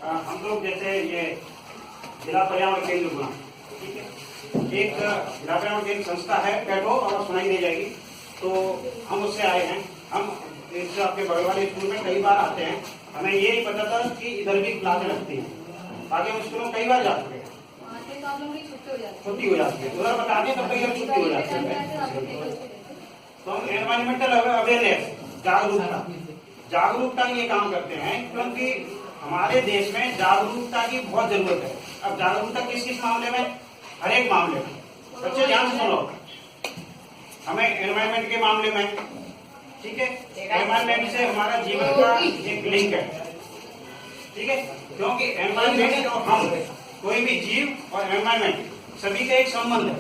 हम लोग जैसे ये जिला पर्यावरण केंद्र गुना, ठीक है, एक जिला पर्यावरण केंद्र संस्था है, बैठो और सुनाई दे जाएगी। तो हम उससे आए हैं। हम इससे आपके बगल वाले स्कूल में कई बार आते हैं। हमें ये नहीं पता था कि इधर भी क्लासें लगती हैं। बाकी हम स्कूलों में कई बार जा चुके हैं, छुट्टी हो जाती है, उधर बता दें तब तक छुट्टी हो जाती है। तो हम एनवायरमेंटल अवेयरनेस, जागरूकता ये काम करते हैं, क्योंकि हमारे देश में जागरूकता की बहुत जरूरत है। अब जागरूकता किस किस मामले में? हर एक मामले में। सबसे ध्यान से सुनो, हमें एनवायरमेंट के मामले में, ठीक है, एनवायरमेंट से हमारा जीवन का एक लिंक है, ठीक है, क्योंकि एनवायरमेंट और हम, कोई भी जीव और एनवायरमेंट सभी का एक संबंध है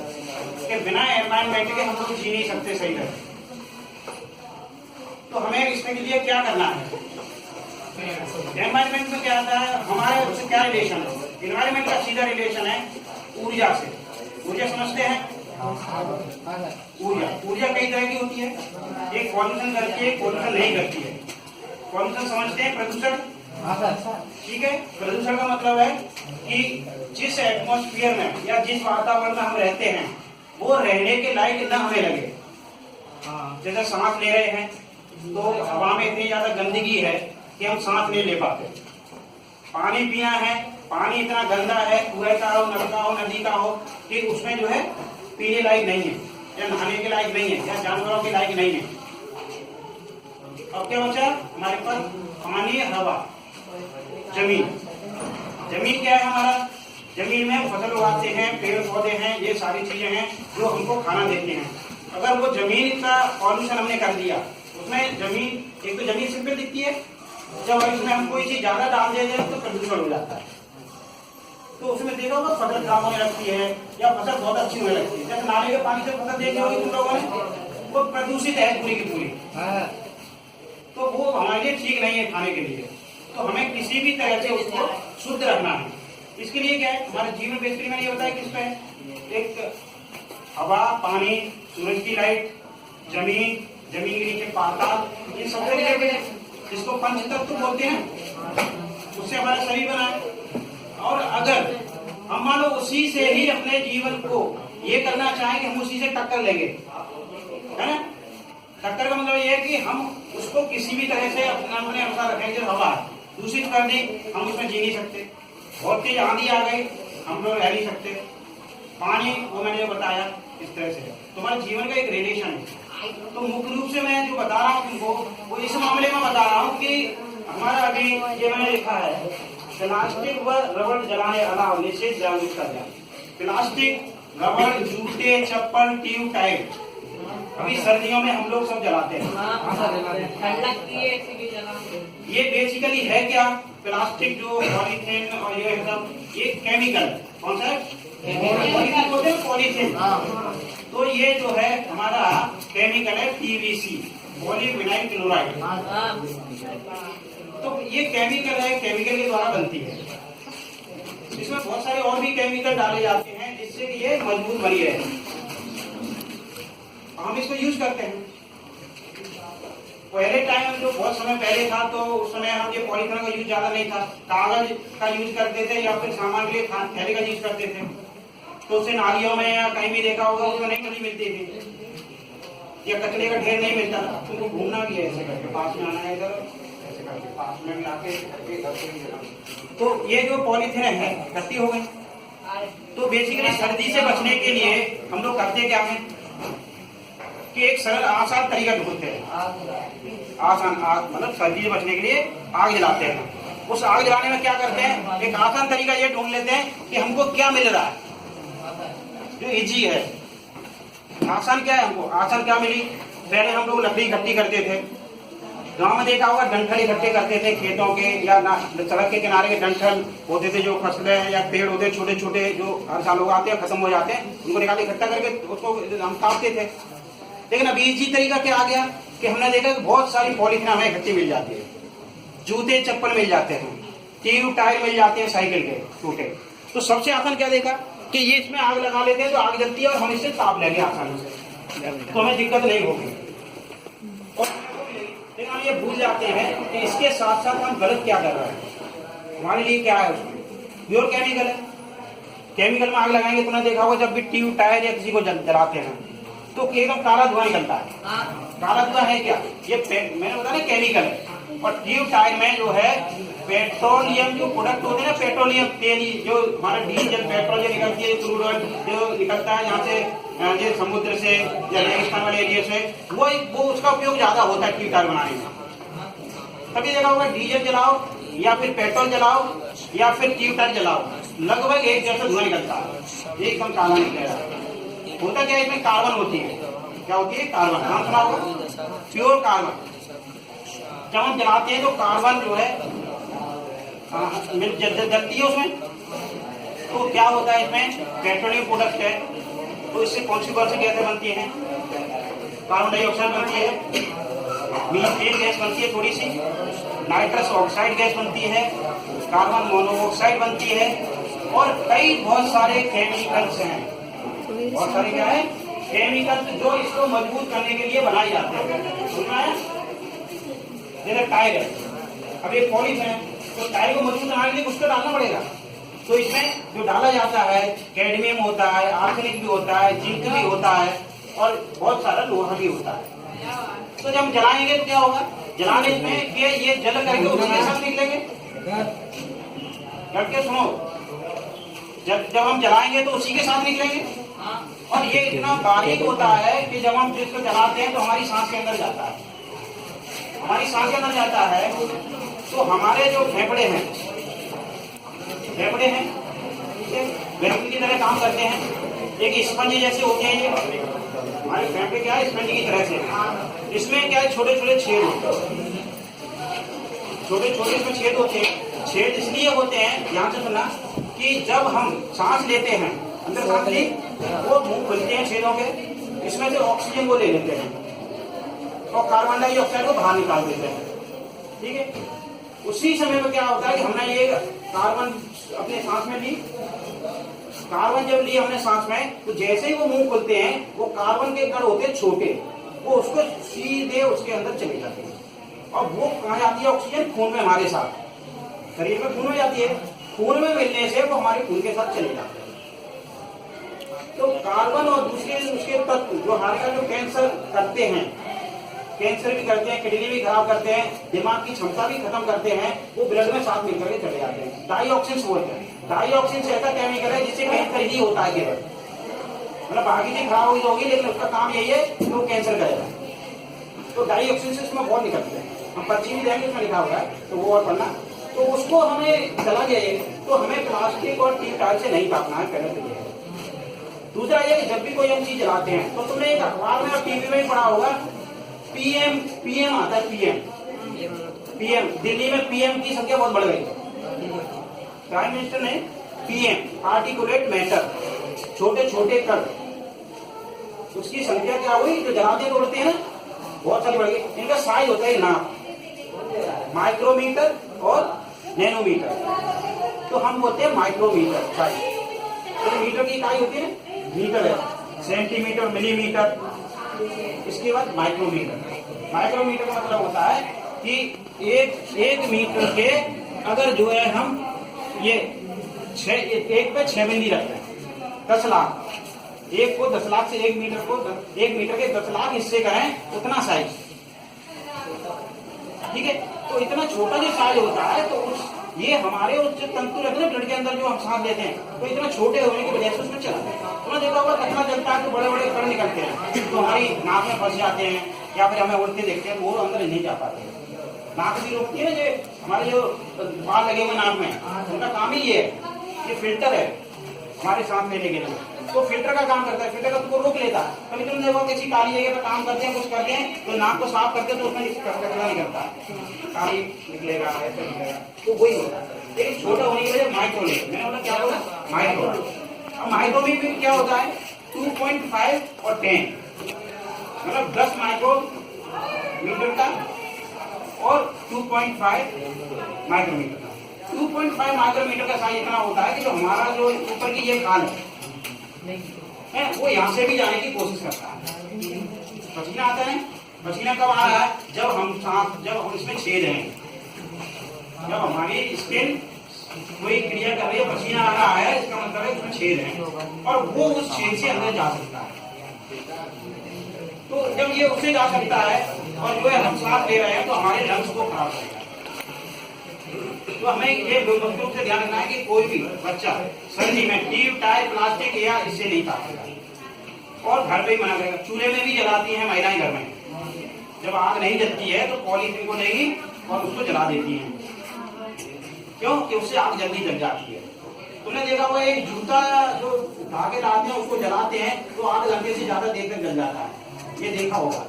कि बिना एनवायरमेंट के हम लोग जी नहीं सकते सही तरह। तो हमें इसके लिए क्या करना है? एनवायरमेंट में क्या आता है, हमारे उससे क्या रिलेशन है? एनवायरमेंट का सीधा रिलेशन है ऊर्जा से। ऊर्जा समझते हैं? ऊर्जा कई तरह की होती है। एक पॉल्यूशन करती है, पॉल्यूशन नहीं करती है। पॉल्यूशन समझते हैं? प्रदूषण, ठीक है। प्रदूषण का मतलब है कि जिस एटमॉस्फेयर में या जिस वातावरण में हम रहते हैं वो रहने के लायक न हमें लगे। जैसे सांस ले रहे हैं तो हवा में इतनी ज्यादा गंदगी है कि हम सांस नहीं ले पाते। पानी पीना है, पानी इतना गंदा है, कुएं का हो, नल का हो, नदी का हो, कि उसमें जो है पीने लायक नहीं है, या नहाने के लायक नहीं है, या जानवरों के लायक नहीं है। अब क्या बचा हमारे पास? पानी, हवा, जमीन। जमीन क्या है हमारा? जमीन में फसल उगाते हैं, पेड़ पौधे हैं, ये सारी चीजें हैं जो हमको खाना देते हैं। अगर वो जमीन का पॉल्यूशन हमने कर दिया, उसमें जमीन, एक तो जमीन सिंपल दिखती है, जब इसमें हम कोई चीज ज्यादा डाल देते हैं तो प्रदूषण हो जाता है। तो उसमें देखा होगा फसल खराब होने लगती है या फसल बहुत अच्छी होने लगती है। जैसे नाले के पानी से फसल देखी होगी तुम लोगों ने, वो प्रदूषित है पूरी की पूरी, तो वो हमारे लिए ठीक नहीं है खाने के लिए। तो हमें किसी भी तरह से उसको शुद्ध रखना है। इसके लिए क्या है, हमारे जीवन बेसिकली मैंने ये बताया किस पे? एक हवा, पानी, सूरज की लाइट, जमीन, जमीन के नीचे पाताल, ये सब जिसको पंच तत्व बोलते हैं, उससे हमारा शरीर बना है। और अगर हम मान लो उसी से ही अपने जीवन को ये करना चाहें कि हम उसी से टक्कर लेंगे, है ना? टक्कर का मतलब ये है कि हम उसको किसी भी तरह से अपने अनुसार रखेंगे। हवा दूषित कर दी, हम उसमें जी नहीं सकते। बहुत तेज आंधी आ गई, हम लोग रह नहीं सकते। पानी, वो मैंने जो बताया इस तरह से तुम्हारे जीवन का एक रिलेशन है। तो मुख्य रूप से मैं जो बता रहा हूँ तुमको, वो इस मामले में बता रहा हूँ कि हमारा अभी ये मैंने लिखा है, प्लास्टिक व रबड़ जलाने अलावा निषेध जागरूकता अभियान। प्लास्टिक, रबड़, जूते, चप्पल, ट्यूब, टायर, अभी सर्दियों में हम लोग सब जलाते हैं। ये बेसिकली है क्या? प्लास्टिक जो पॉलीथीन और ये सब, ये केमिकल, कौन सा है? पॉलीथीन बोलते हैं, पॉलीथीन। तो ये जो है हमारा केमिकल है पीवीसी, पॉलीविनाइल क्लोराइड। तो ये केमिकल है, केमिकल के द्वारा बनती है। इसमें बहुत सारे और भी केमिकल डाले जाते हैं जिससे कि ये मजबूत बनी रहे। हम इसको यूज करते हैं। पहले टाइम जो बहुत समय पहले था तो उस समय हम ये पॉलीथीन का यूज ज्यादा नहीं था, कागज का यूज करते थे या फिर सामान के लिए थैले का यूज करते थे। तो उसे नालियों में या कहीं भी देखा होगा उसमें नहीं मिलती थी, या कचरे का ढेर नहीं मिलता था। तुमको घूमना भी है ऐसे करके, पास में आना है इधर, ऐसे करके पास में आके तो ये जो पॉलीथीन है इकट्ठी हो गई। तो बेसिकली सर्दी से बचने के लिए हम लोग करते क्या है कि एक सरल आसान तरीका ढूंढते हैं। आसान मतलब सर्दी से बचने के लिए आग जलाते हैं। उस आग जलाने में क्या करते हैं, एक आसान तरीका ये ढूंढ लेते हैं कि हमको क्या मिल रहा है जो इजी है। आसान क्या है, हमको आसान क्या मिली? पहले हम लोग लकड़ी इकट्ठी करते थे। गांव में देखा होगा डंठल इकट्ठे करते थे खेतों के या सड़क के किनारे के डंठल होते थे, जो फसलें या पेड़ होते छोटे छोटे जो हर साल उगाते हैं, खत्म हो जाते हैं, उनको निकाल इकट्ठा करके उसको हम काटते थे। लेकिन अभी इजी तरीका क्या आ गया कि हमने देखा कि बहुत सारी पॉलीथीन हमें इकट्ठी मिल जाती है। जूते चप्पल मिल जाते हैं, ट्यूब टायर मिल जाते हैं साइकिल के छोटे। तो सबसे आसान क्या देखा कि ये इसमें आग लगा लेते हैं तो आग जलती है और हम इससे ताप लेंगे आसानी से, तो हमें दिक्कत नहीं होगी। और लेकिन हम ये भूल जाते हैं कि इसके साथ साथ हम गलत क्या कर रहे हैं। हमारे लिए क्या है उसमें, प्योर केमिकल है। केमिकल में आग लगाएंगे, तुमने देखा होगा जब भी ट्यूब टायर या किसी को जलाते हैं तो एकदम काला धुआं निकलता है। काला धुआं है क्या, ये मैंने बताया केमिकल है। और ट्यूब टायर में जो है पेट्रोलियम जो प्रोडक्ट होते हैं ना, पेट्रोलियम तेल जो हमारा डीजल पेट्रोल जो निकलती है, क्रूड ऑयल जो निकलता है यहाँ से ये समुद्र से या रेगिस्तान वाले एरिया से, वो उसका उपयोग ज्यादा होता है ट्यूब टायर बनाने में। कभी देखा होगा डीजल जलाओ या फिर पेट्रोल जलाओ या फिर ट्यूब टायर जलाओ, लगभग एक जैसा धुआं निकलता है, एकदम काला निकलेगा। होता क्या है, इसमें कार्बन होती है। क्या होती है, कार्बन। नाम सुना होगा, प्योर कार्बन। जब हम जलाते हैं तो कार्बन जो है जलती है उसमें, तो क्या होता है इसमें पेट्रोलियम प्रोडक्ट है, तो इससे कौन सी गैसें बनती हैं, कार्बन डाइऑक्साइड बनती है, मीथेन गैस बनती है थोड़ी सी, नाइट्रस ऑक्साइड गैस बनती है, कार्बन मोनोऑक्साइड बनती है, और कई बहुत सारे केमिकल्स हैं। बहुत सारे क्या है, केमिकल्स जो इसको मजबूत करने के लिए बनाए जाते हैं। सुना है, जैसे टायर है, अब ये पॉलिश है तो टायर को मजबूत बनाने के लिए कुछ तो डालना पड़ेगा। तो इसमें जो डाला जाता है कैडमियम होता है, आर्सेनिक भी होता है, जिंक भी होता है, और बहुत सारा लोहा भी होता है। तो जब हम जलाएंगे तो क्या होगा, जलाने में कि ये जल करके उसी के साथ निकलेंगे। करके सुनो, जब हम जलाएंगे तो उसी के साथ निकलेंगे। और ये इतना बारीक होता है कि जब हम जिसको जलाते हैं तो हमारी सांस के अंदर जाता है। हमारी सांस के अंदर जाता है तो हमारे जो फेफड़े हैं वैक्यूम की तरह काम करते हैं। एक स्पंज जैसे होते हैं ये हमारे फेफड़े, क्या है, स्पंज की तरह से। इसमें क्या है, छोटे छोटे छेद होते हैं, छोटे छोटे इसमें छेद होते हैं। छेद इसलिए होते हैं, ध्यान से सुनना, कि जब हम सांस लेते हैं, अंदर सांस ली, वो मुंह खुलते हैं छेदों के, इसमें से ऑक्सीजन को ले लेते हैं और कार्बन डाइऑक्साइड को बाहर निकाल देते हैं। ठीक है, उसी समय में क्या होता है कि हमने ये कार्बन अपने सांस में ली, कार्बन जब ली हमने सांस में, तो जैसे ही वो मुंह खोलते हैं, वो कार्बन के कण होते हैं छोटे, वो उसको सीधे उसके अंदर चले जाते हैं। और वो कहाँ जाती है, ऑक्सीजन खून में हमारे साथ, शरीर में खून में जाती है, खून में मिलने से वो हमारे खून के साथ चले जाते हैं। तो कार्बन और दूसरे उसके तत्व जो हमारे जो कैंसर करते हैं, कैंसर भी करते हैं, किडनी भी खराब करते हैं, दिमाग की क्षमता भी खत्म करते हैं, वो ब्लड में साथ मिलकर के चले जाते हैं। डाइऑक्सिन बोलते हैं। डाइऑक्सिन ऐसा केमिकल है जिससे कैंसर ही होता है केवल, मतलब बाकी चीज खराब हुई होगी लेकिन उसका काम यही है कि वो कैंसर करेगा। तो डाइऑक्सिन से उसमें बहुत निकलते हैं, हम पर्ची भी देंगे उसमें लिखा हुआ है, तो वो और पढ़ना। तो उसको हमें चला जाए तो हमें प्लास्टिक और ट्यूब टायर से नहीं काटना है, पहले तो ये है। दूसरा ये कि जब भी कोई हम चीज जलाते हैं तो तुमने एक अखबार में और टीवी में पढ़ा होगा, पीएम आता है, पीएम दिल्ली में पीएम की संख्या बहुत बढ़ गई। प्राइम मिनिस्टर ने पीएम आर्टिकुलेट मैटर, छोटे छोटे कण, उसकी संख्या क्या हुई, जो जलाते तोड़ते हैं ना, बहुत सारी बढ़ गई। इनका साइज होता है नाप, माइक्रोमीटर और नैनोमीटर। तो हम बोलते हैं माइक्रोमीटर साइज, तो मीटर की इकाई होती है, मीटर है, सेंटीमीटर, मिलीमीटर, इसके बाद माइक्रोमीटर। माइक्रोमीटर का मतलब होता है कि एक मीटर के अगर जो है हम ये 1 पे 6 बिंदी रखते हैं, 10 लाख, एक को 10 लाख से 1 मीटर को 1 मीटर के 10 लाख हिस्से का है, उतना साइज। ठीक है, तो इतना छोटा जो साइज होता है, तो ये हमारे उस जो तंतु रहते हैं ब्लड के अंदर जो हम सांस लेते हैं, तो इतना छोटे होने की वजह से उसमें चला है। तो देखा होगा कचरा जलता है तो बड़े बड़े कण निकलते हैं, तो हमारी नाक में फंस जाते हैं या फिर हमें उड़ते देखते हैं, वो अंदर नहीं जा पाते। नाक भी रोकती है, जो हमारे जो बाल लगे हुए नाक में, उनका काम ही ये है, ये फिल्टर है हमारे सांस लेने के लिए। तो फिल्टर का काम करता है, फिल्टर का तुमको रोक लेता है। कभी तुम देखो किसी काली जगह पर काम करते हैं, कुछ करते हैं, तो नाक को साफ करते हैं तो उसमें कचरा निकलता है, काली निकलेगा, ऐसे निकलेगा, तो वही होता है। लेकिन छोटा होने की वजह माइक्रो, मैंने बोला क्या होगा, माइक्रो। अब माइक्रो में क्या होता है, 2.5 और 10, मतलब 10 माइक्रोमीटर का और 2.5 माइक्रोमीटर का। 2.5 माइक्रोमीटर का साइज इतना होता है कि जो हमारा जो ऊपर की ये खाल है वो यहाँ से भी जाने की कोशिश करता है। पसीना आता है, पसीना कब आ रहा है? जब हम इसमें छेद हैं, जब हमारी स्किन कोई क्रिया कर रही है, पसीना आ रहा है, इसका मतलब है उसमें छेद है और वो उस छेद से अंदर जा सकता है। तो जब ये उससे जा सकता है और जो है हम सांस ले रहे हैं तो हमारे लंग्स को खराब करेगा। तो हमें ये रूप से ध्यान रखना है कि कोई भी बच्चा सर्दी में ट्यूब, टायर, प्लास्टिक या इससे नहीं खाता और घर पे ही मना करेगा। चूल्हे में भी जलाती हैं महिलाएं घर में, जब आग नहीं जलती है तो पॉलीथीन को लेगी और उसको जला देती हैं। क्यों? कि उससे आग जल्दी जल जाती है। तुमने देखा होगा एक जूता जो उठा के लाते हैं उसको जलाते हैं तो आग लगने से ज्यादा देर तक जल जाता है, ये देखा होगा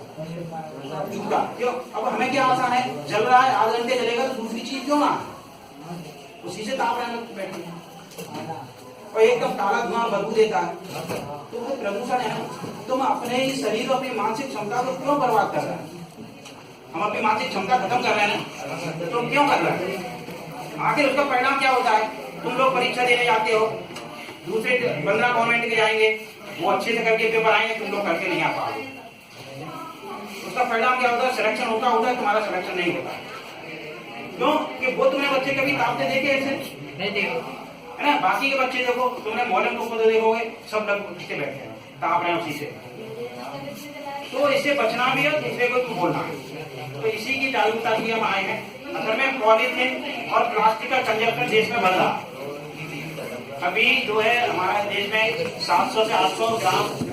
जूता। क्यों? अब हमें क्या आसान है, जल रहा है, आध घंटे जलेगा तो दूसरी चीज क्यों ना, उसी से ताप रहना बैठे और एकदम काला धुआं बदबू देता है, तो वो प्रदूषण है। तुम अपने ही शरीर और अपनी मानसिक क्षमता को क्यों बर्बाद कर रहे हैं? हम अपनी मानसिक क्षमता खत्म कर रहे हैं ना, तो क्यों कर रहे हैं? आखिर उसका परिणाम क्या होता है? तुम लोग परीक्षा देने जाते हो, दूसरे 15 गवर्नमेंट के जाएंगे, वो अच्छे से करके पेपर आएंगे, तुम लोग करके नहीं आ पाओगे। उसका परिणाम क्या होता है? सिलेक्शन होता है, तुम्हारा सिलेक्शन नहीं होता। क्यों? कि वो तुमने बच्चे कभी तापते देखे ऐसे नहीं देखे है ना। बाकी के बच्चे देखो, तुमने मॉडर्न को देखोगे, सब लोग उठते बैठे हैं, ताप रहे हैं उसी से। तो इससे बचना भी है, दूसरे को तुम बोलना है। तो इसी की जागरूकता के लिए हम आए हैं। असल में पॉलीथीन और प्लास्टिक का कंजप्शन देश में बढ़ रहा। अभी जो है हमारे देश में 700 से 800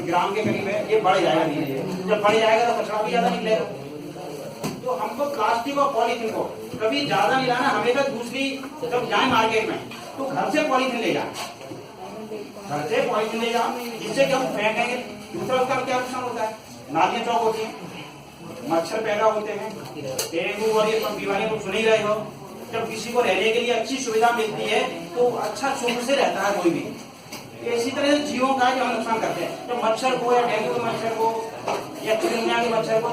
ग्राम के करीब है, ये बढ़ जाएगा धीरे धीरे। जब बढ़ जाएगा तो कचरा भी ज्यादा निकलेगा। तो हमको प्लास्टिक और पॉलीथीन को कभी ज्यादा नहीं लाना, हमेशा दूसरी जब जाए मार्केट में तो घर से पॉलीथीन ले जाए, घर से पॉलीथीन ले जाओ, जिससे कि हम फेंकेंगे। दूसरा उसका क्या नुकसान होता है? नालियां चौक होती है, मच्छर पैदा होते हैं, डेंगू और ये सब बीमारियां तो सुन ही रहे हो। जब किसी को रहने के लिए अच्छी सुविधा मिलती है तो अच्छा सुख से रहता है कोई भी। इसी तरह से जीवों का जो हम नुकसान करते हैं, तो मच्छर को या डेंगू के मच्छर को या चिकनगुनिया के मच्छर को,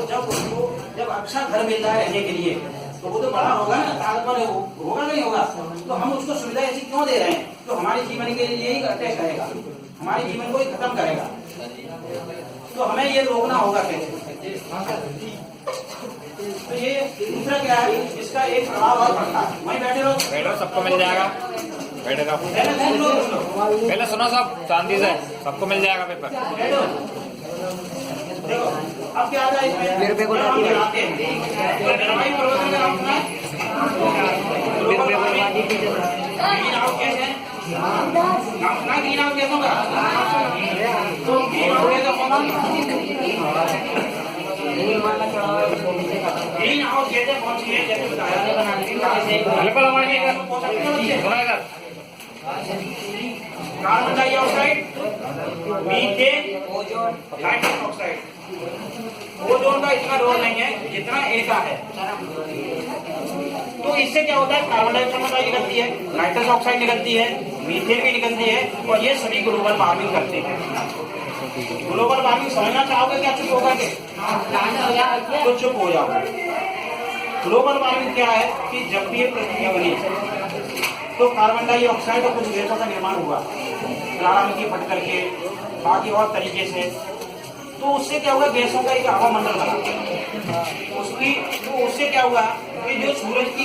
जब अच्छा घर मिल रहा है रहने के लिए तो वो तो बड़ा होगा ना, ताकतवर होगा नहीं होगा। तो हम उसको सुविधा ऐसी क्यों दे रहे हैं? तो हमारे जीवन के लिए ही अटैक करेगा, हमारे जीवन को ही खत्म करेगा। तो हमें ये रोकना होगा कैसे? तो ये दूसरा क्या है, इसका एक प्रभाव और पड़ता है। वहीं बैठे रहो, सबको मिल जाएगा। बैठेगा पहले सुनो सब शांति से, सबको मिल जाएगा पेपर। देखो अब क्या आता है इसमें, मेरे पे को जलाते हैं तो जलवायु परिवर्तन का नाम सुना है? ग्रीन हाउस गैस है, नाम सुना ग्रीन हाउस गैसों का? तो green house gas green house गैसें कौन सी है? जैसे बताया carbon dioxide, methane, nitrous oxide. Ozone का इतना रोल नहीं है जितना ए का है। तो इससे क्या होता है? कार्बन डाइऑक्साइड निकलती है, नाइट्रस ऑक्साइड निकलती है, मीथेन भी निकलती है और ये सभी ग्लोबल वार्मिंग करते हैं। ग्लोबल वार्मिंग समझना चाहोगे क्या? चुप होगा के तो चुप हो जाओगे। ग्लोबल वार्मिंग क्या है कि जब भी ये प्रक्रिया बनी तो कार्बन डाइऑक्साइड और कुछ गैसों का निर्माण हुआ, ज्वालामुखी फट करके, बाकी और तरीके से। तो उससे क्या हुआ? गैसों का एक हवामंडल बना। उससे क्या हुआ कि जो सूरज की